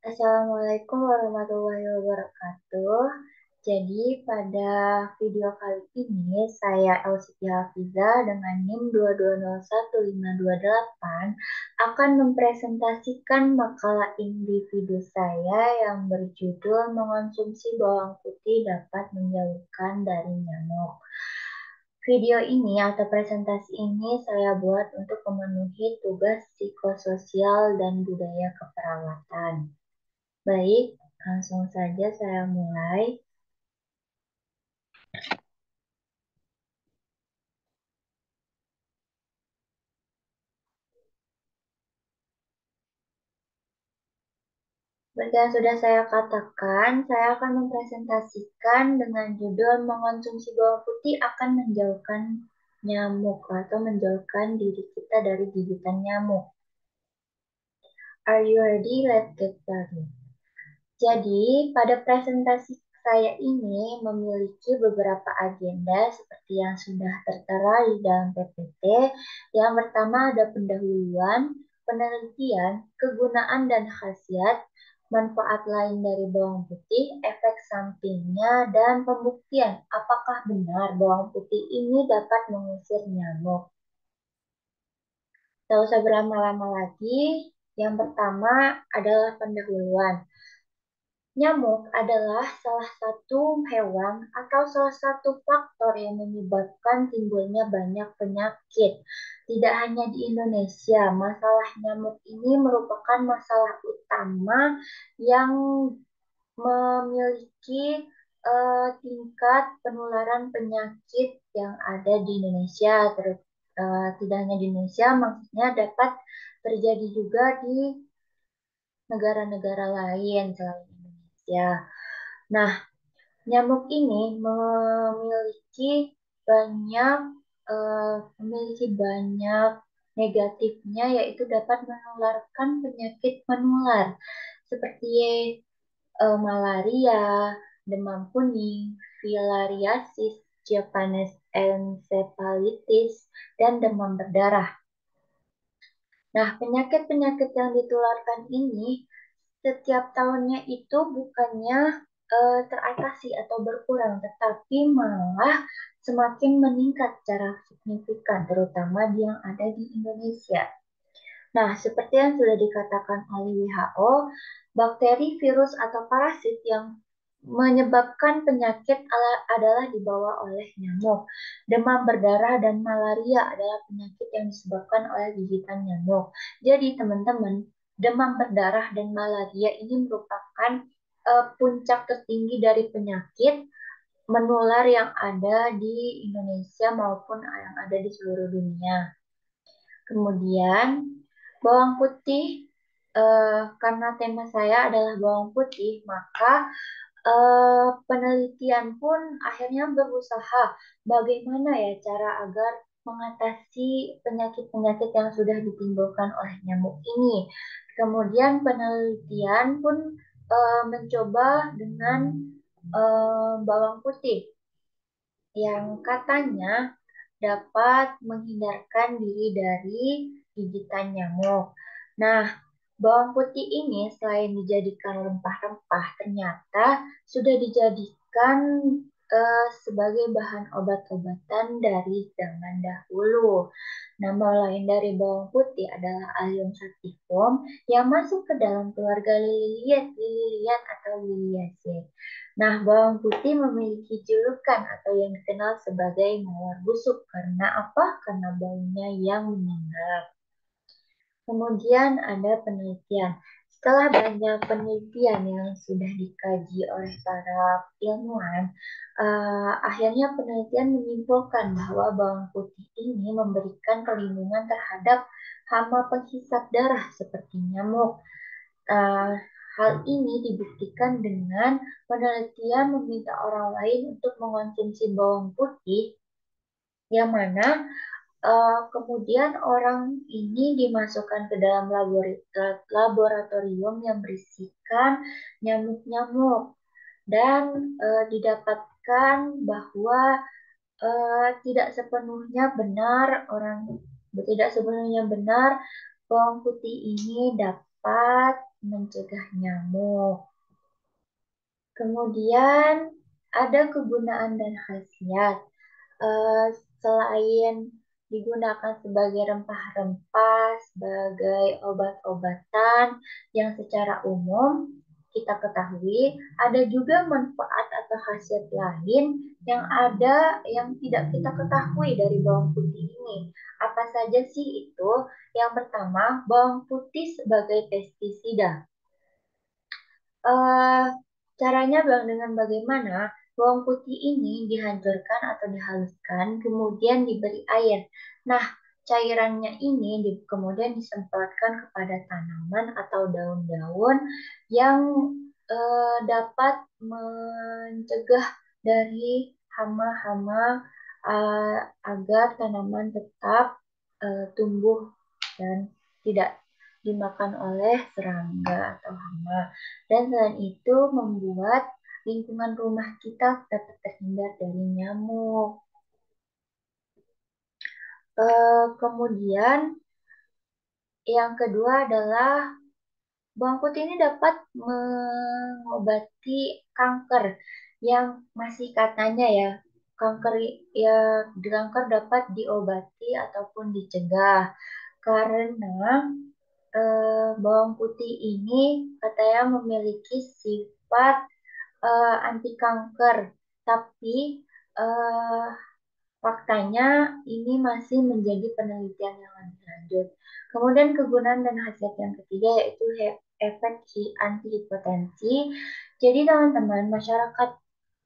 Assalamualaikum warahmatullahi wabarakatuh. Jadi pada video kali ini saya Elsiti Hafiza dengan NIM 2201528 akan mempresentasikan makalah individu saya yang berjudul Mengonsumsi bawang putih dapat menjauhkan dari nyamuk. Video ini atau presentasi ini saya buat untuk memenuhi tugas psikososial dan budaya keperawatan. Baik, langsung saja saya mulai. Seperti yang sudah saya katakan, saya akan mempresentasikan dengan judul Mengonsumsi bawang putih akan menjauhkan nyamuk atau menjauhkan diri kita dari gigitan nyamuk. Are you ready? Let's get started. Jadi, pada presentasi saya ini memiliki beberapa agenda seperti yang sudah tertera di dalam PPT. Yang pertama ada pendahuluan, penelitian, kegunaan dan khasiat, manfaat lain dari bawang putih, efek sampingnya, dan pembuktian apakah benar bawang putih ini dapat mengusir nyamuk. Tak usah berlama-lama lagi. Yang pertama adalah pendahuluan. Nyamuk adalah salah satu hewan atau salah satu faktor yang menyebabkan timbulnya banyak penyakit. Tidak hanya di Indonesia, masalah nyamuk ini merupakan masalah utama yang memiliki tingkat penularan penyakit yang ada di Indonesia. Tidak hanya di Indonesia, maksudnya dapat terjadi juga di negara-negara lain selain Indonesia. Nah, nyamuk ini banyak memiliki banyak negatifnya, yaitu dapat menularkan penyakit menular seperti malaria, demam kuning, filariasis, Japanese encephalitis, dan demam berdarah. Nah, penyakit-penyakit yang ditularkan ini setiap tahunnya itu bukannya teratasi atau berkurang, tetapi malah semakin meningkat secara signifikan, terutama yang ada di Indonesia. Nah, seperti yang sudah dikatakan oleh WHO, bakteri, virus, atau parasit yang menyebabkan penyakit adalah dibawa oleh nyamuk. Demam berdarah dan malaria adalah penyakit yang disebabkan oleh gigitan nyamuk. Jadi, teman-teman, demam berdarah dan malaria ini merupakan puncak tertinggi dari penyakit menular yang ada di Indonesia maupun yang ada di seluruh dunia. Kemudian, bawang putih, karena tema saya adalah bawang putih, maka penelitian pun akhirnya berusaha bagaimana ya cara agar mengatasi penyakit-penyakit yang sudah ditimbulkan oleh nyamuk ini. Kemudian penelitian pun mencoba dengan bawang putih yang katanya dapat menghindarkan diri dari gigitan nyamuk. Nah, bawang putih ini selain dijadikan rempah-rempah, ternyata sudah dijadikan sebagai bahan obat-obatan dari zaman dahulu. Nama lain dari bawang putih adalah Allium sativum yang masuk ke dalam keluarga lilian atau Liliaceae. Nah, bawang putih memiliki julukan atau yang dikenal sebagai mawar busuk. Karena apa? Karena baunya yang menyengat. Kemudian ada penelitian. Setelah banyak penelitian yang sudah dikaji oleh para ilmuwan, akhirnya penelitian menyimpulkan bahwa bawang putih ini memberikan perlindungan terhadap hama penghisap darah seperti nyamuk. Uh, Hal ini dibuktikan dengan penelitian meminta orang lain untuk mengonsumsi bawang putih, yang mana kemudian orang ini dimasukkan ke dalam laboratorium yang berisikan nyamuk-nyamuk dan didapatkan bahwa tidak sepenuhnya benar tidak sepenuhnya benar bawang putih ini dapat mencegah nyamuk. Kemudian ada kegunaan dan khasiat. Eh, Selain digunakan sebagai rempah-rempah, sebagai obat-obatan yang secara umum kita ketahui, ada juga manfaat atau khasiat lain yang tidak kita ketahui dari bawang putih ini. Apa saja sih itu? Yang pertama, bawang putih sebagai pestisida. eh Caranya dengan bagaimana bawang putih ini dihancurkan atau dihaluskan, kemudian diberi air. Nah, cairannya ini kemudian disemprotkan kepada tanaman atau daun-daun yang dapat mencegah dari hama-hama eh, agar tanaman tetap tumbuh dan tidak dimakan oleh serangga atau hama. Dan selain itu membuat lingkungan rumah kita dapat terhindar dari nyamuk. Kemudian yang kedua adalah bawang putih ini dapat mengobati kanker yang masih katanya ya, kanker ya kanker dapat diobati ataupun dicegah karena bawang putih ini katanya memiliki sifat anti kanker, tapi eh, faktanya ini masih menjadi penelitian yang lebih lanjut. Kemudian kegunaan dan khasiat yang ketiga yaitu efek anti hipertensi. Jadi teman-teman, masyarakat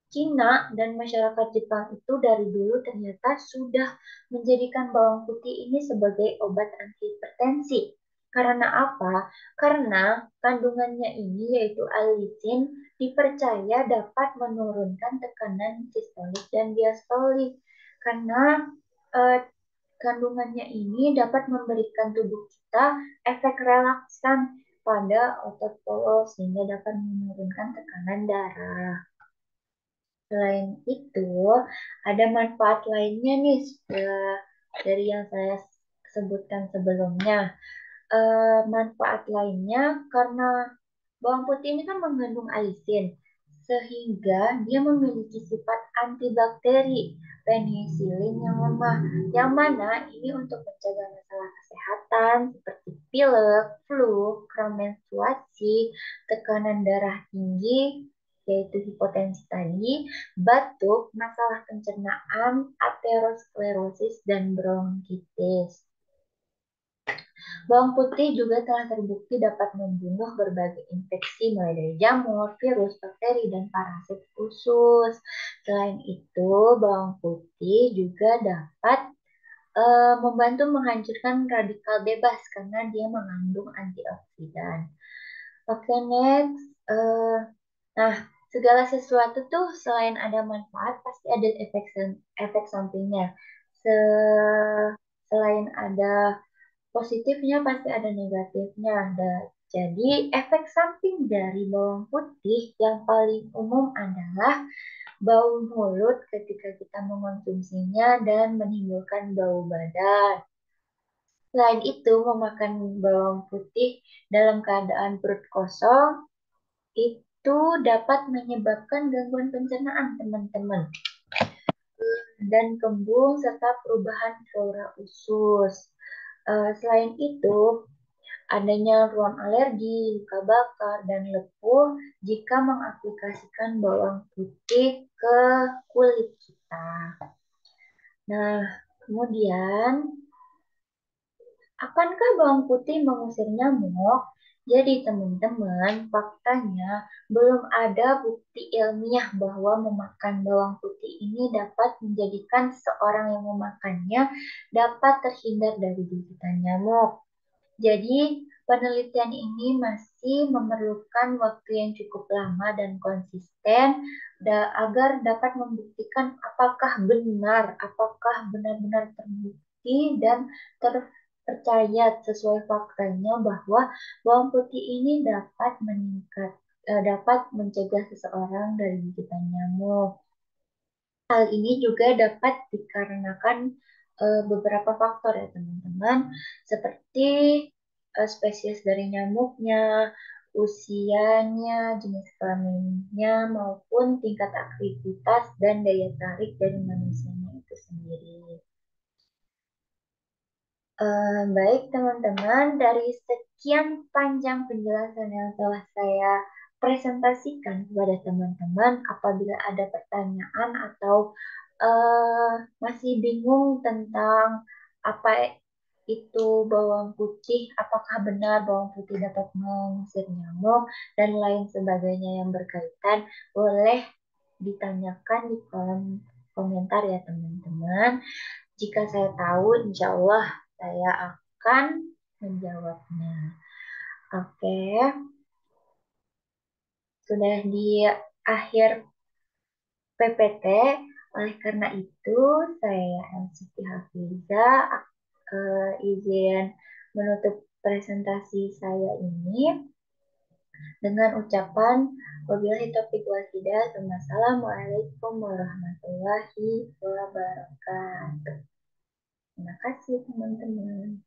Cina dan masyarakat Jepang itu dari dulu ternyata sudah menjadikan bawang putih ini sebagai obat anti hipertensi. Karena apa? Karena kandungannya ini yaitu allicin dipercaya dapat menurunkan tekanan sistolik dan diastolik. Karena eh, kandungannya ini dapat memberikan tubuh kita efek relaksan pada otot polos sehingga dapat menurunkan tekanan darah. Selain itu, ada manfaat lainnya nih dari yang saya sebutkan sebelumnya. Manfaat lainnya karena bawang putih ini kan mengandung alisin, sehingga dia memiliki sifat antibakteri penisilin yang lemah, yang mana ini untuk mencegah masalah kesehatan seperti pilek, flu, kram menstruasi, tekanan darah tinggi, yaitu hipotensi tadi, batuk, masalah pencernaan, aterosklerosis, dan bronkitis. Bawang putih juga telah terbukti dapat membunuh berbagai infeksi mulai dari jamur, virus, bakteri, dan parasit khusus. Selain itu, bawang putih juga dapat membantu menghancurkan radikal bebas karena dia mengandung antioksidan. Oke, next. Nah, segala sesuatu tuh selain ada manfaat, pasti ada efek sampingnya. Selain ada positifnya pasti ada negatifnya. Jadi efek samping dari bawang putih yang paling umum adalah bau mulut ketika kita mengonsumsinya dan menimbulkan bau badan. Selain itu, memakan bawang putih dalam keadaan perut kosong itu dapat menyebabkan gangguan pencernaan teman-teman dan kembung serta perubahan flora usus. Selain itu, adanya ruam alergi, luka bakar, dan lepuh jika mengaplikasikan bawang putih ke kulit kita. Nah, kemudian, akankah bawang putih mengusir nyamuk? Jadi teman-teman, faktanya belum ada bukti ilmiah bahwa memakan bawang putih ini dapat menjadikan seorang yang memakannya dapat terhindar dari gigitan nyamuk. Jadi, penelitian ini masih memerlukan waktu yang cukup lama dan konsisten agar dapat membuktikan apakah benar-benar terbukti dan terpercaya sesuai faktanya bahwa bawang putih ini dapat mencegah seseorang dari gigitan nyamuk. Hal ini juga dapat dikarenakan beberapa faktor ya teman-teman, seperti spesies dari nyamuknya, usianya, jenis kelaminnya, maupun tingkat aktivitas dan daya tarik dari manusianya itu sendiri. Baik teman-teman, dari sekian panjang penjelasan yang telah saya presentasikan kepada teman-teman, apabila ada pertanyaan atau masih bingung tentang apa itu bawang putih, apakah benar bawang putih dapat mengusir nyamuk, dan lain sebagainya yang berkaitan, boleh ditanyakan di kolom komentar ya teman-teman. Jika saya tahu, insya Allah saya akan menjawabnya. Oke, sudah di akhir PPT. Oleh karena itu, saya Siti Hafiza izin menutup presentasi saya ini dengan ucapan wabillahi taufiq wal hidayah. Wassalamualaikum warahmatullahi wabarakatuh. Terima kasih teman-teman.